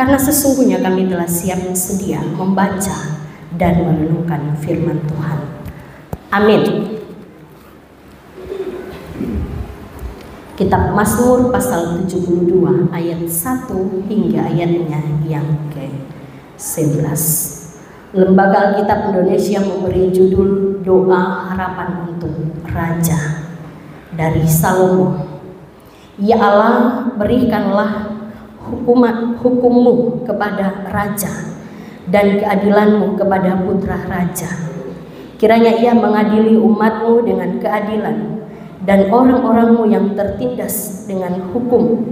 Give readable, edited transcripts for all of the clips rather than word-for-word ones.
karena sesungguhnya kami telah siap sedia membaca dan merenungkan firman Tuhan. Amin. Kitab Mazmur pasal 72 ayat 1 hingga ayatnya yang ke-11. Lembaga Alkitab Indonesia memberi judul Doa Harapan untuk Raja dari Salomo. Ya Allah, berikanlah hukum-Mu kepada raja dan keadilan-Mu kepada putra raja. Kiranya ia mengadili umat-Mu dengan keadilan dan orang-orang-Mu yang tertindas dengan hukum.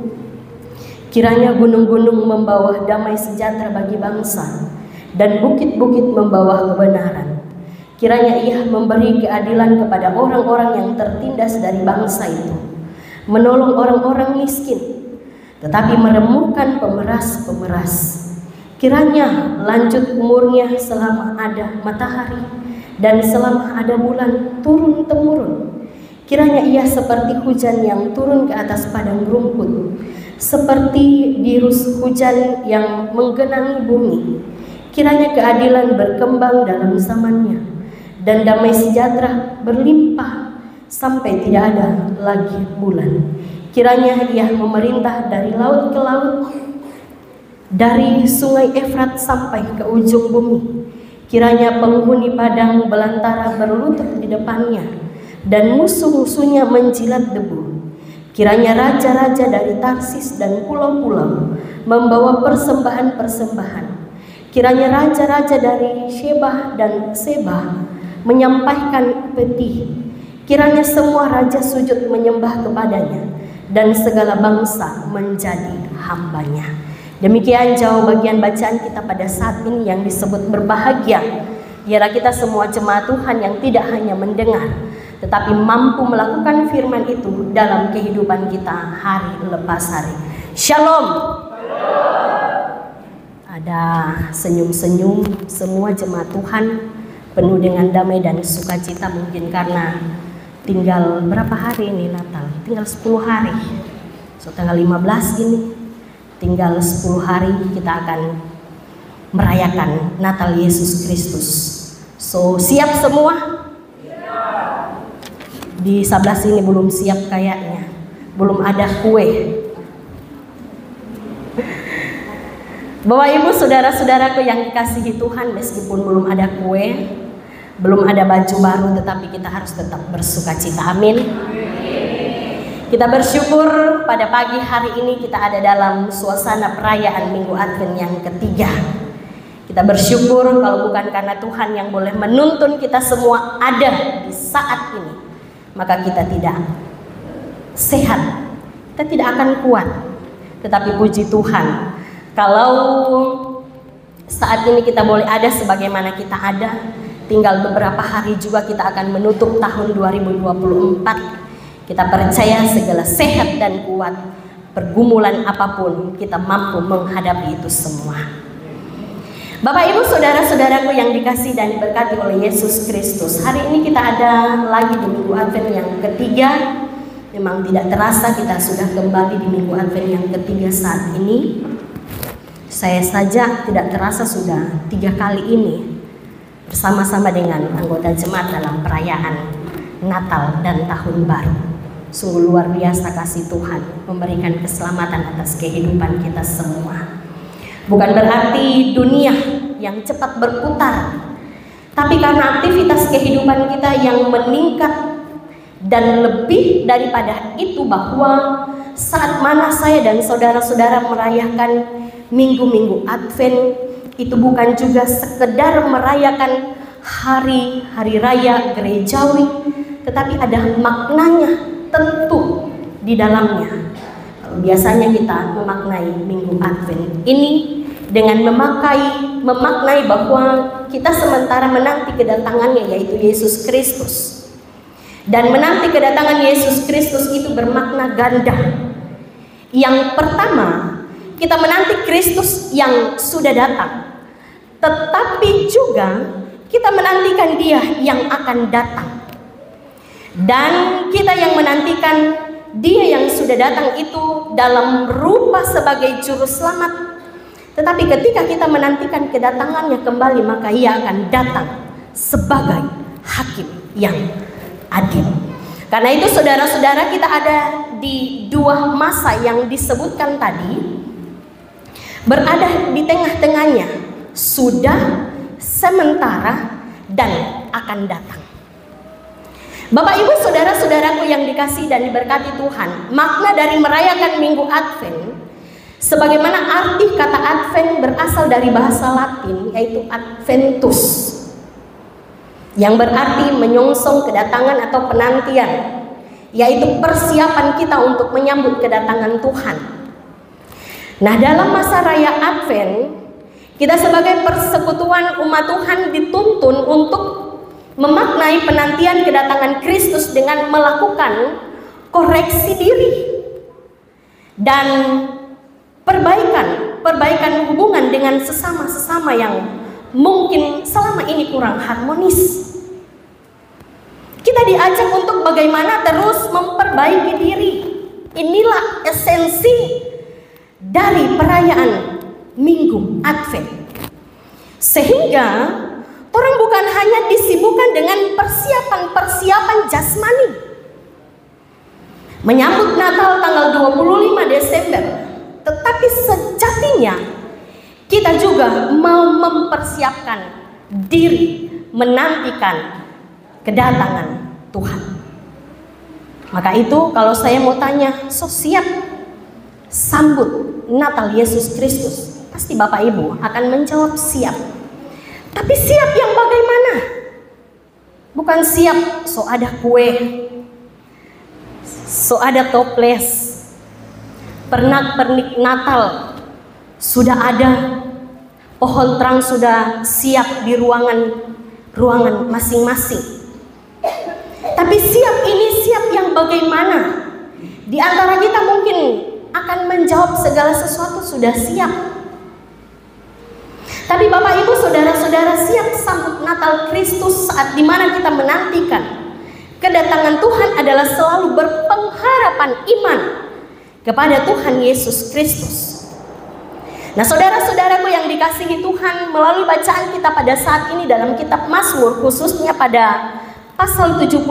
Kiranya gunung-gunung membawa damai sejahtera bagi bangsa dan bukit-bukit membawa kebenaran. Kiranya ia memberi keadilan kepada orang-orang yang tertindas dari bangsa itu, menolong orang-orang miskin, tetapi meremukkan pemeras-pemeras. Kiranya lanjut umurnya selama ada matahari dan selama ada bulan turun-temurun. Kiranya ia seperti hujan yang turun ke atas padang rumput, seperti dirus hujan yang menggenangi bumi. Kiranya keadilan berkembang dalam zamannya, dan damai sejahtera berlimpah sampai tidak ada lagi bulan. Kiranya ia memerintah dari laut ke laut, dari sungai Efrat sampai ke ujung bumi. Kiranya penghuni padang belantara berlutut di depannya, dan musuh-musuhnya menjilat debu. Kiranya raja-raja dari Tarsis dan pulau-pulau membawa persembahan-persembahan. Kiranya raja-raja dari Sheba dan Seba menyampaikan peti. Kiranya semua raja sujud menyembah kepadanya, dan segala bangsa menjadi hambanya. Demikian jauh bagian bacaan kita pada saat ini yang disebut berbahagia. Biarlah kita semua jemaat Tuhan yang tidak hanya mendengar, tetapi mampu melakukan firman itu dalam kehidupan kita hari lepas hari. Shalom. Ada senyum-senyum semua jemaat Tuhan, penuh dengan damai dan sukacita, mungkin karena tinggal berapa hari ini Natal? Tinggal 10 hari. So tanggal 15 ini tinggal 10 hari kita akan merayakan Natal Yesus Kristus. So siap semua? Di sebelah sini belum siap kayaknya. Belum ada kue. Bapak Ibu saudara-saudaraku yang dikasihi Tuhan, meskipun belum ada kue, belum ada baju baru, tetapi kita harus tetap bersukacita. Amin. Kita bersyukur pada pagi hari ini kita ada dalam suasana perayaan Minggu Advent yang ketiga. Kita bersyukur kalau bukan karena Tuhan yang boleh menuntun kita semua ada di saat ini, maka kita tidak sehat, kita tidak akan kuat. Tetapi puji Tuhan, kalau saat ini kita boleh ada sebagaimana kita ada, tinggal beberapa hari juga kita akan menutup tahun 2024. Kita percaya segala sehat dan kuat, pergumulan apapun kita mampu menghadapi itu semua. Bapak Ibu saudara-saudaraku yang dikasihi dan diberkati oleh Yesus Kristus, hari ini kita ada lagi di Minggu Advent yang ketiga. Memang tidak terasa kita sudah kembali di Minggu Advent yang ketiga saat ini. Saya saja tidak terasa sudah 3 kali ini bersama-sama dengan anggota jemaat dalam perayaan Natal dan Tahun Baru. Sungguh luar biasa kasih Tuhan memberikan keselamatan atas kehidupan kita semua. Bukan berarti dunia yang cepat berputar, tapi karena aktivitas kehidupan kita yang meningkat, dan lebih daripada itu bahwa saat mana saya dan saudara-saudara merayakan Minggu-Minggu Advent, itu bukan juga sekedar merayakan hari raya gerejawi, tetapi ada maknanya tentu di dalamnya. Biasanya kita memaknai Minggu Advent ini dengan memaknai bahwa kita sementara menanti kedatangannya, yaitu Yesus Kristus. Dan menanti kedatangan Yesus Kristus itu bermakna ganda. Yang pertama, kita menanti Kristus yang sudah datang, tetapi juga kita menantikan Dia yang akan datang. Dan kita yang menantikan Dia yang sudah datang itu dalam rupa sebagai juru selamat, Tetapi ketika kita menantikan kedatangannya kembali, maka ia akan datang sebagai hakim yang adil. Karena itu saudara-saudara, kita ada di dua masa yang disebutkan tadi, berada di tengah-tengahnya, sudah, sementara, dan akan datang. Bapak Ibu saudara-saudaraku yang dikasihi dan diberkati Tuhan, makna dari merayakan Minggu Advent, sebagaimana arti kata Advent berasal dari bahasa Latin, yaitu Adventus, yang berarti menyongsong kedatangan atau penantian, yaitu persiapan kita untuk menyambut kedatangan Tuhan. Nah, dalam masa raya Advent, kita sebagai persekutuan umat Tuhan dituntun untuk memaknai penantian kedatangan Kristus dengan melakukan koreksi diri dan perbaikan hubungan dengan sesama-sesama yang mungkin selama ini kurang harmonis. Kita diajak untuk bagaimana terus memperbaiki diri. Inilah esensi dari perayaan Minggu Advent. Sehingga orang bukan hanya disibukkan dengan persiapan jasmani menyambut Natal tanggal 25 Desember, tetapi sejatinya kita juga mau mempersiapkan diri menantikan kedatangan Tuhan. Maka itu kalau saya mau tanya, so siap sambut Natal Yesus Kristus? Pasti Bapak Ibu akan menjawab siap. Tapi siap yang bagaimana? Bukan siap so ada kue, so ada toples, pernak-pernik Natal sudah ada, pohon terang sudah siap di ruangan masing-masing. Tapi siap ini siap yang bagaimana? Di antara kita mungkin akan menjawab segala sesuatu sudah siap. Tapi Bapak Ibu saudara-saudara, siap sambut Natal Kristus saat dimana kita menantikan kedatangan Tuhan adalah selalu berpengharapan iman kepada Tuhan Yesus Kristus. Nah, saudara-saudaraku yang dikasihi Tuhan, melalui bacaan kita pada saat ini dalam kitab Mazmur, khususnya pada pasal 72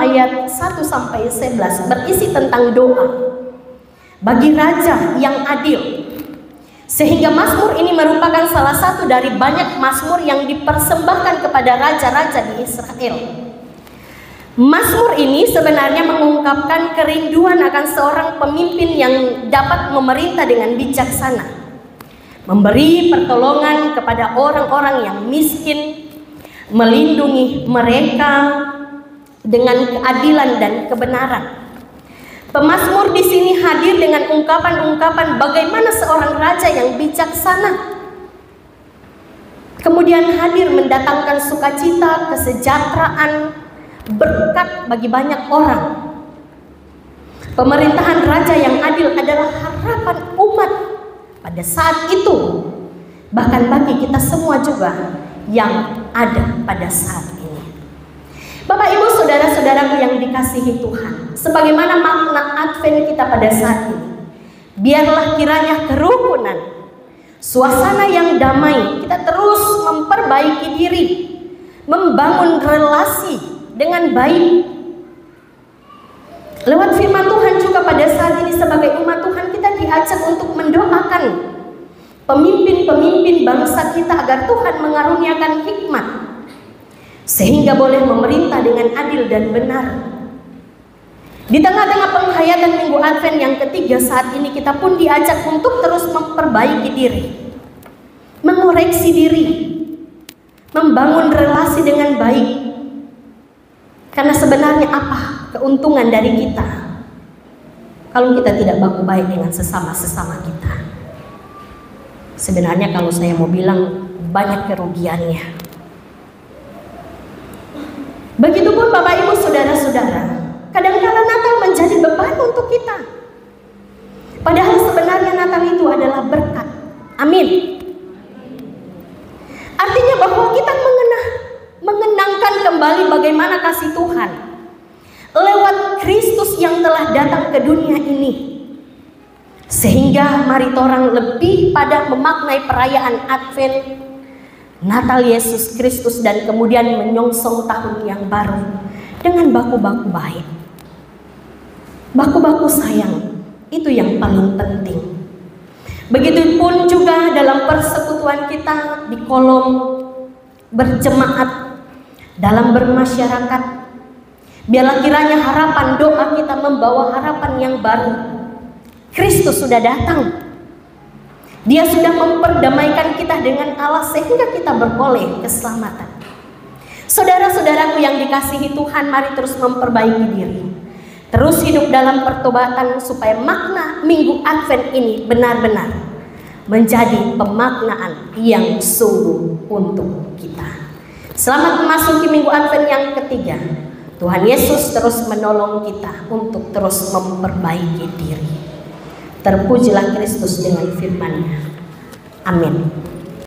ayat 1-11 berisi tentang doa bagi raja yang adil. Sehingga Mazmur ini merupakan salah satu dari banyak Mazmur yang dipersembahkan kepada raja-raja di Israel. Mazmur ini sebenarnya mengungkapkan kerinduan akan seorang pemimpin yang dapat memerintah dengan bijaksana, memberi pertolongan kepada orang-orang yang miskin, melindungi mereka dengan keadilan dan kebenaran. Pemazmur di sini hadir dengan ungkapan-ungkapan bagaimana seorang raja yang bijaksana kemudian hadir mendatangkan sukacita, kesejahteraan, berkat bagi banyak orang. Pemerintahan raja yang adil adalah harapan umat pada saat itu, bahkan bagi kita semua juga yang ada pada saat ini. Bapak Ibu saudara-saudaraku yang dikasihi Tuhan, sebagaimana makna Advent kita pada saat ini, biarlah kiranya kerukunan, suasana yang damai, kita terus memperbaiki diri, membangun relasi dengan baik. Lewat firman Tuhan juga pada saat ini sebagai umat Tuhan kita diajak untuk mendoakan pemimpin-pemimpin bangsa kita agar Tuhan mengaruniakan hikmat sehingga boleh memerintah dengan adil dan benar. Di tengah-tengah penghayatan Minggu Advent yang ketiga saat ini, kita pun diajak untuk terus memperbaiki diri, mengoreksi diri, membangun relasi dengan baik. Karena sebenarnya apa keuntungan dari kita kalau kita tidak baik dengan sesama-sesama kita? Sebenarnya kalau saya mau bilang banyak kerugiannya. Begitupun Bapak Ibu saudara-saudara, kadang-kala Natal menjadi beban untuk kita. Padahal sebenarnya Natal itu adalah berkat. Amin. Artinya bahwa kita mengenangkan kembali bagaimana kasih Tuhan lewat Kristus yang telah datang ke dunia ini, sehingga ketiga, mari orang lebih pada memaknai perayaan Advent, Natal Yesus Kristus, dan kemudian menyongsong tahun yang baru dengan baku-baku baik. Baku-baku sayang, itu yang paling penting. Begitupun juga dalam persekutuan kita di kolom berjemaat, dalam bermasyarakat. Biarlah kiranya harapan doa kita membawa harapan yang baru. Kristus sudah datang. Dia sudah memperdamaikan kita dengan Allah sehingga kita beroleh keselamatan. Saudara-saudaraku yang dikasihi Tuhan, mari terus memperbaiki diri. Terus hidup dalam pertobatan supaya makna Minggu Advent ini benar-benar menjadi pemaknaan yang sungguh untuk kita. Selamat memasuki Minggu Advent yang ketiga. Tuhan Yesus terus menolong kita untuk terus memperbaiki diri. Terpujilah Kristus dengan firman-Nya. Amin.